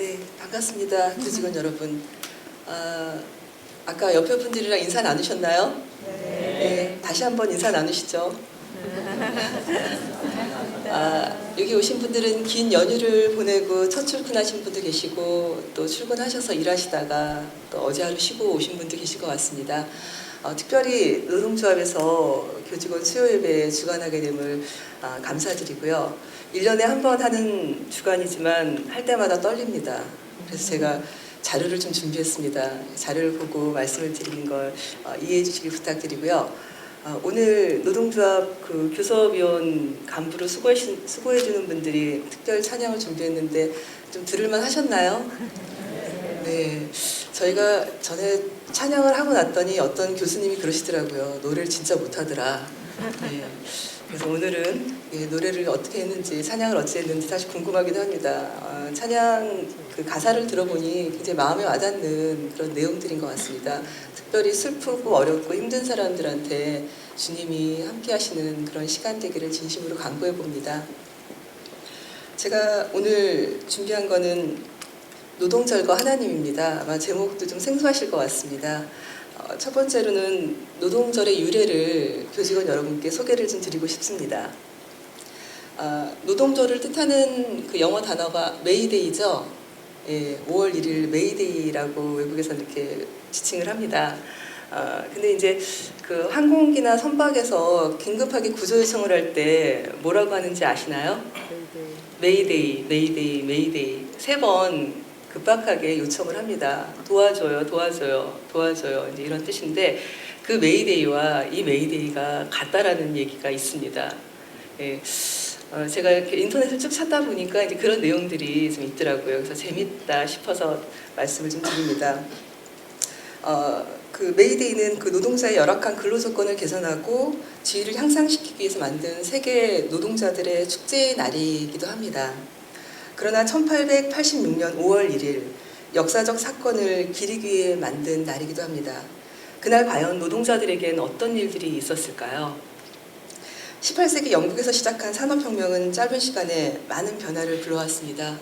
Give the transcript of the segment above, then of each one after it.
네, 반갑습니다. 교직원 여러분. 아까 옆에 분들이랑 인사 나누셨나요? 네, 다시 한번 인사 나누시죠. 여기 오신 분들은 긴 연휴를 보내고 첫 출근하신 분도 계시고 또 출근하셔서 일하시다가 또 어제 하루 쉬고 오신 분도 계실 것 같습니다. 특별히 노동조합에서 교직원 수요예배에 주관하게 됨을 감사드리고요. 1년에 한 번 하는 주간이지만 할 때마다 떨립니다. 그래서 제가 자료를 좀 준비했습니다. 자료를 보고 말씀을 드리는 걸 이해해 주시길 부탁드리고요. 오늘 노동조합 그 교섭위원 간부로 수고해 주는 분들이 특별 찬양을 준비했는데 좀 들을만 하셨나요? 네, 저희가 전에 찬양을 하고 났더니 어떤 교수님이 그러시더라고요. 노래를 진짜 못하더라. 네, 그래서 오늘은 노래를 어떻게 했는지, 찬양을 어찌 했는지 사실 궁금하기도 합니다. 찬양 그 가사를 들어보니 굉장히 마음에 와닿는 그런 내용들인 것 같습니다. 특별히 슬프고 어렵고 힘든 사람들한테 주님이 함께 하시는 그런 시간 되기를 진심으로 간구해 봅니다. 제가 오늘 준비한 거는 노동절과 하나님입니다. 아마 제목도 좀 생소하실 것 같습니다. 첫 번째로는 노동절의 유래를 교직원 여러분께 소개를 좀 드리고 싶습니다. 노동절을 뜻하는 그 영어 단어가 메이데이죠. 예, 5월 1일 메이데이라고 외국에서 이렇게 지칭을 합니다. 근데 이제 그 항공기나 선박에서 긴급하게 구조 요청을 할 때 뭐라고 하는지 아시나요? 메이데이, 메이데이, 메이데이. 3번 급박하게 요청을 합니다. 도와줘요, 도와줘요, 도와줘요. 이제 이런 뜻인데 그 메이데이와 이 메이데이가 같다라는 얘기가 있습니다. 예, 제가 이렇게 인터넷을 쭉 찾다 보니까 이제 그런 내용들이 좀 있더라고요. 그래서 재밌다 싶어서 말씀을 좀 드립니다. 그 메이데이는 그 노동자의 열악한 근로 조건을 개선하고 지위를 향상시키기 위해서 만든 세계 노동자들의 축제의 날이기도 합니다. 그러나 1886년 5월 1일 역사적 사건을 기리기 위해 만든 날이기도 합니다. 그날 과연 노동자들에겐 어떤 일들이 있었을까요? 18세기 영국에서 시작한 산업혁명은 짧은 시간에 많은 변화를 불러왔습니다.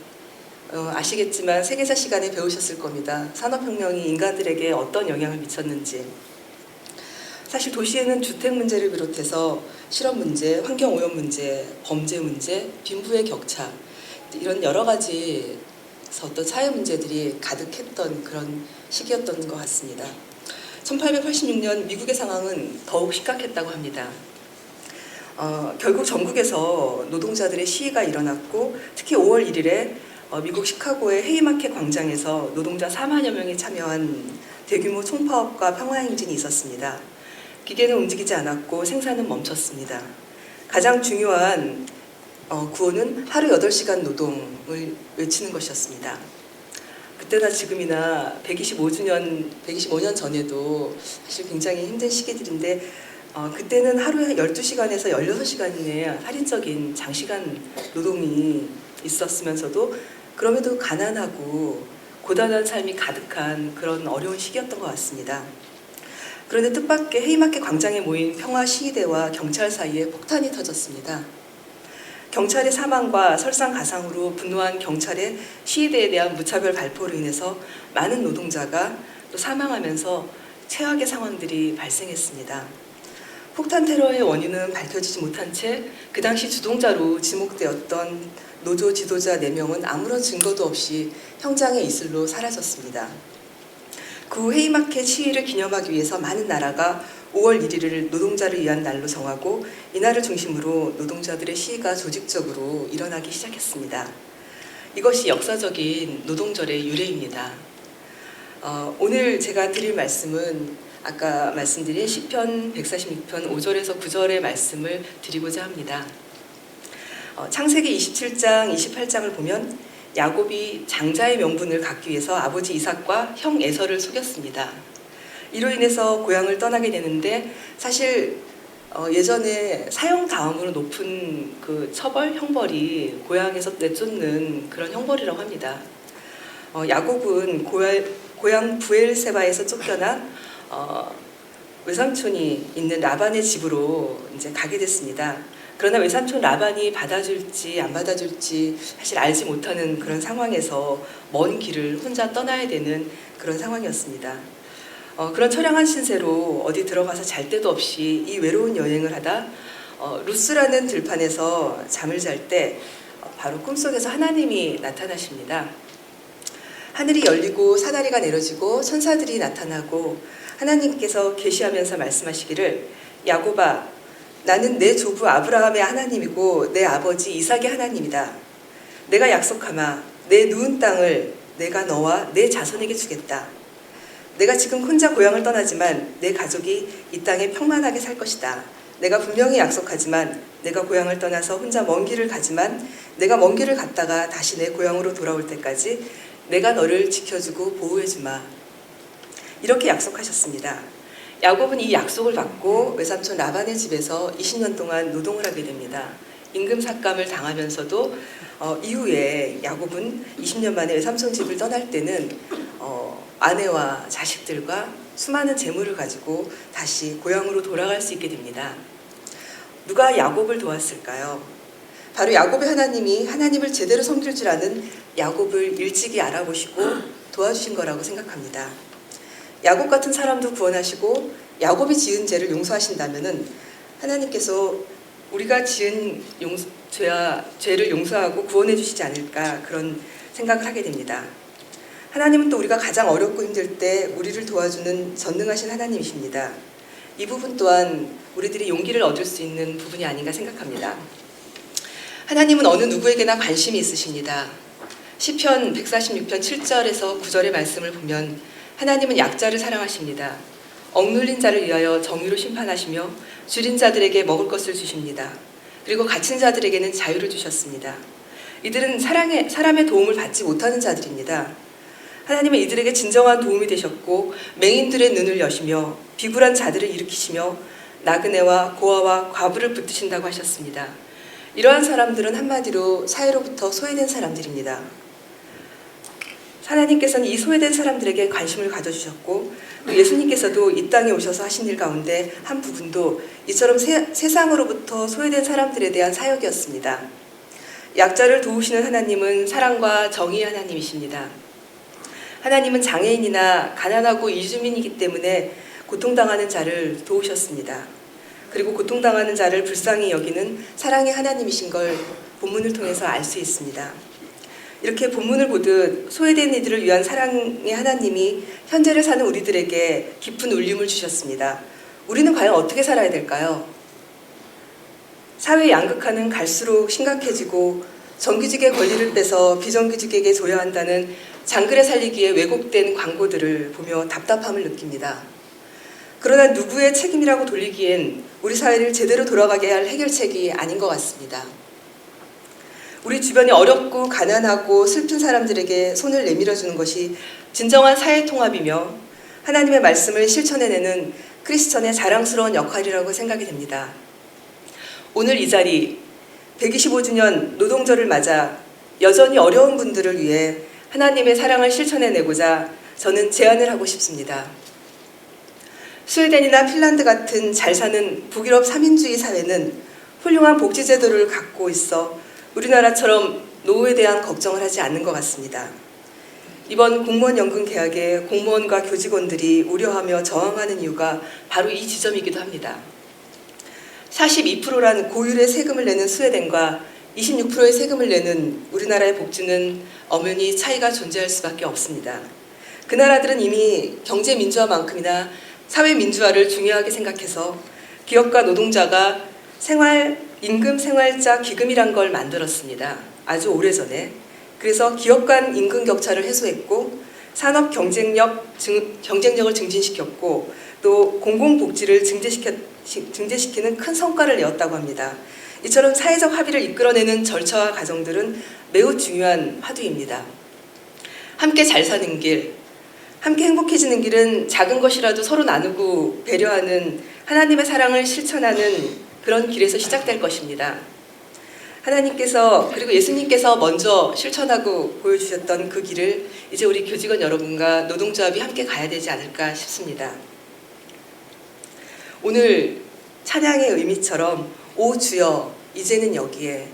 아시겠지만 세계사 시간에 배우셨을 겁니다. 산업혁명이 인간들에게 어떤 영향을 미쳤는지. 사실 도시에는 주택 문제를 비롯해서 실업 문제, 환경오염 문제, 범죄 문제, 빈부의 격차 이런 여러 가지 어떤 사회 문제들이 가득했던 그런 시기였던 것 같습니다. 1886년 미국의 상황은 더욱 심각했다고 합니다. 결국 전국에서 노동자들의 시위가 일어났고 특히 5월 1일에 미국 시카고의 헤이마켓 광장에서 노동자 4만여 명이 참여한 대규모 총파업과 평화행진이 있었습니다. 기계는 움직이지 않았고 생산은 멈췄습니다. 가장 중요한 구호는 하루 8시간 노동을 외치는 것이었습니다. 그때나 지금이나 125년 전에도 사실 굉장히 힘든 시기들인데 그때는 하루에 12시간에서 16시간 이내에 살인적인 장시간 노동이 있었으면서도 그럼에도 가난하고 고단한 삶이 가득한 그런 어려운 시기였던 것 같습니다. 그런데 뜻밖의 헤이마켓 광장에 모인 평화 시위대와 경찰 사이에 폭탄이 터졌습니다. 경찰의 사망과 설상가상으로 분노한 경찰의 시위대에 대한 무차별 발포로 인해서 많은 노동자가 또 사망하면서 최악의 상황들이 발생했습니다. 폭탄 테러의 원인은 밝혀지지 못한 채 그 당시 주동자로 지목되었던 노조 지도자 4명은 아무런 증거도 없이 형장의 이슬로 사라졌습니다. 그 후 헤이마켓 시위를 기념하기 위해서 많은 나라가 5월 1일을 노동자를 위한 날로 정하고 이날을 중심으로 노동자들의 시위가 조직적으로 일어나기 시작했습니다. 이것이 역사적인 노동절의 유래입니다. 오늘 제가 드릴 말씀은 아까 말씀드린 시편 146편 5절에서 9절의 말씀을 드리고자 합니다. 창세기 27장, 28장을 보면 야곱이 장자의 명분을 갖기 위해서 아버지 이삭과 형 에서를 속였습니다. 이로 인해서 고향을 떠나게 되는데 사실 예전에 사형 다음으로 높은 그 처벌, 형벌이 고향에서 내쫓는 그런 형벌이라고 합니다. 야곱은 고향 부엘세바에서 쫓겨나 외삼촌이 있는 라반의 집으로 이제 가게 됐습니다. 그러나 외삼촌 라반이 받아줄지 안 받아줄지 사실 알지 못하는 그런 상황에서 먼 길을 혼자 떠나야 되는 그런 상황이었습니다. 그런 처량한 신세로 어디 들어가서 잘 데도 없이 이 외로운 여행을 하다 루스라는 들판에서 잠을 잘 때 바로 꿈속에서 하나님이 나타나십니다. 하늘이 열리고 사다리가 내려지고 천사들이 나타나고 하나님께서 계시하면서 말씀하시기를 야곱아 나는 내 조부 아브라함의 하나님이고 내 아버지 이삭의 하나님이다. 내가 약속하마 내 누운 땅을 내가 너와 내 자손에게 주겠다. 내가 지금 혼자 고향을 떠나지만 내 가족이 이 땅에 평안하게 살 것이다. 내가 분명히 약속하지만 내가 고향을 떠나서 혼자 먼 길을 가지만 내가 먼 길을 갔다가 다시 내 고향으로 돌아올 때까지 내가 너를 지켜주고 보호해주마. 이렇게 약속하셨습니다. 야곱은 이 약속을 받고 외삼촌 라반의 집에서 20년 동안 노동을 하게 됩니다. 임금 삭감을 당하면서도 이후에 야곱은 20년 만에 외삼촌 집을 떠날 때는 아내와 자식들과 수많은 재물을 가지고 다시 고향으로 돌아갈 수 있게 됩니다. 누가 야곱을 도왔을까요? 바로 야곱의 하나님이 하나님을 제대로 섬길 줄 아는 야곱을 일찍이 알아보시고 도와주신 거라고 생각합니다. 야곱 같은 사람도 구원하시고 야곱이 지은 죄를 용서하신다면은 하나님께서 우리가 지은 죄를 용서하고 구원해 주시지 않을까 그런 생각을 하게 됩니다. 하나님은 또 우리가 가장 어렵고 힘들 때 우리를 도와주는 전능하신 하나님이십니다. 이 부분 또한 우리들이 용기를 얻을 수 있는 부분이 아닌가 생각합니다. 하나님은 어느 누구에게나 관심이 있으십니다. 시편 146편 7절에서 9절의 말씀을 보면 하나님은 약자를 사랑하십니다. 억눌린 자를 위하여 정의로 심판하시며 줄인 자들에게 먹을 것을 주십니다. 그리고 갇힌 자들에게는 자유를 주셨습니다. 이들은 사람의 도움을 받지 못하는 자들입니다. 하나님은 이들에게 진정한 도움이 되셨고 맹인들의 눈을 여시며 비굴한 자들을 일으키시며 나그네와 고아와 과부를 붙드신다고 하셨습니다. 이러한 사람들은 한마디로 사회로부터 소외된 사람들입니다. 하나님께서는 이 소외된 사람들에게 관심을 가져주셨고 예수님께서도 이 땅에 오셔서 하신 일 가운데 한 부분도 이처럼 세상으로부터 소외된 사람들에 대한 사역이었습니다. 약자를 도우시는 하나님은 사랑과 정의의 하나님이십니다. 하나님은 장애인이나 가난하고 이주민이기 때문에 고통당하는 자를 도우셨습니다. 그리고 고통당하는 자를 불쌍히 여기는 사랑의 하나님이신 걸 본문을 통해서 알 수 있습니다. 이렇게 본문을 보듯 소외된 이들을 위한 사랑의 하나님이 현재를 사는 우리들에게 깊은 울림을 주셨습니다. 우리는 과연 어떻게 살아야 될까요? 사회 양극화는 갈수록 심각해지고 정규직의 권리를 빼서 비정규직에게 줘야 한다는 장글에 살리기에 왜곡된 광고들을 보며 답답함을 느낍니다. 그러나 누구의 책임이라고 돌리기엔 우리 사회를 제대로 돌아가게 할 해결책이 아닌 것 같습니다. 우리 주변에 어렵고 가난하고 슬픈 사람들에게 손을 내밀어주는 것이 진정한 사회통합이며 하나님의 말씀을 실천해내는 크리스천의 자랑스러운 역할이라고 생각이 됩니다. 오늘 이 자리 125주년 노동절을 맞아 여전히 어려운 분들을 위해 하나님의 사랑을 실천해내고자 저는 제안을 하고 싶습니다. 스웨덴이나 핀란드 같은 잘 사는 북유럽 3인주의 사회는 훌륭한 복지제도를 갖고 있어 우리나라처럼 노후에 대한 걱정을 하지 않는 것 같습니다. 이번 공무원 연금 개혁에 공무원과 교직원들이 우려하며 저항하는 이유가 바로 이 지점이기도 합니다. 42%라는 고율의 세금을 내는 스웨덴과 26%의 세금을 내는 우리나라의 복지는 엄연히 차이가 존재할 수밖에 없습니다. 그 나라들은 이미 경제 민주화만큼이나 사회 민주화를 중요하게 생각해서 기업과 노동자가 임금 생활자 기금이란 걸 만들었습니다. 아주 오래전에. 그래서 기업 간 임금 격차를 해소했고 산업 경쟁력을 증진시켰고 또 공공복지를 증대시키는 큰 성과를 내었다고 합니다. 이처럼 사회적 합의를 이끌어내는 절차와 과정들은 매우 중요한 화두입니다. 함께 잘 사는 길, 함께 행복해지는 길은 작은 것이라도 서로 나누고 배려하는 하나님의 사랑을 실천하는 그런 길에서 시작될 것입니다. 하나님께서 그리고 예수님께서 먼저 실천하고 보여주셨던 그 길을 이제 우리 교직원 여러분과 노동조합이 함께 가야 되지 않을까 싶습니다. 오늘 찬양의 의미처럼 오 주여 이제는 여기에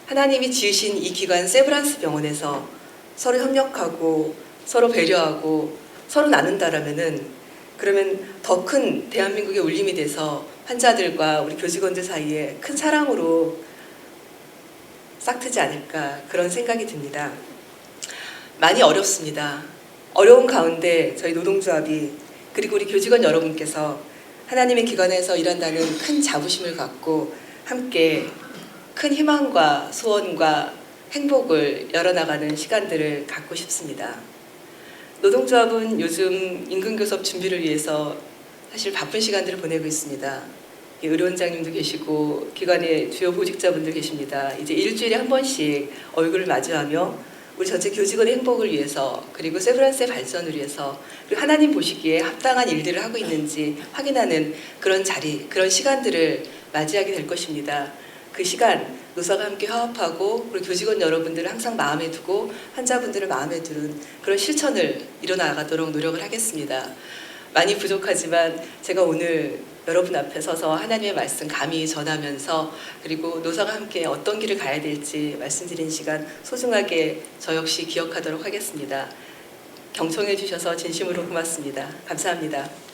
하나님이 지으신 이 기관 세브란스 병원에서 서로 협력하고 서로 배려하고 서로 나눈다라면은 그러면 더 큰 대한민국의 울림이 돼서 환자들과 우리 교직원들 사이에 큰 사랑으로 싹트지 않을까 그런 생각이 듭니다. 많이 어렵습니다. 어려운 가운데 저희 노동조합이 그리고 우리 교직원 여러분께서 하나님의 기관에서 일한다는 큰 자부심을 갖고 함께 큰 희망과 소원과 행복을 열어나가는 시간들을 갖고 싶습니다. 노동조합은 요즘 임금교섭 준비를 위해서 사실 바쁜 시간들을 보내고 있습니다. 의료원장님도 계시고 기관의 주요 보직자분들 계십니다. 이제 일주일에 한 번씩 얼굴을 마주하며 우리 전체 교직원의 행복을 위해서 그리고 세브란스의 발전을 위해서 그리고 하나님 보시기에 합당한 일들을 하고 있는지 확인하는 그런 자리, 그런 시간들을 맞이하게 될 것입니다. 그 시간 노사가 함께 화합하고 그리고 교직원 여러분들을 항상 마음에 두고 환자분들을 마음에 두는 그런 실천을 이뤄나가도록 노력을 하겠습니다. 많이 부족하지만 제가 오늘 여러분 앞에 서서 하나님의 말씀 감히 전하면서 그리고 노사가 함께 어떤 길을 가야 될지 말씀드린 시간 소중하게 저 역시 기억하도록 하겠습니다. 경청해 주셔서 진심으로 고맙습니다. 감사합니다.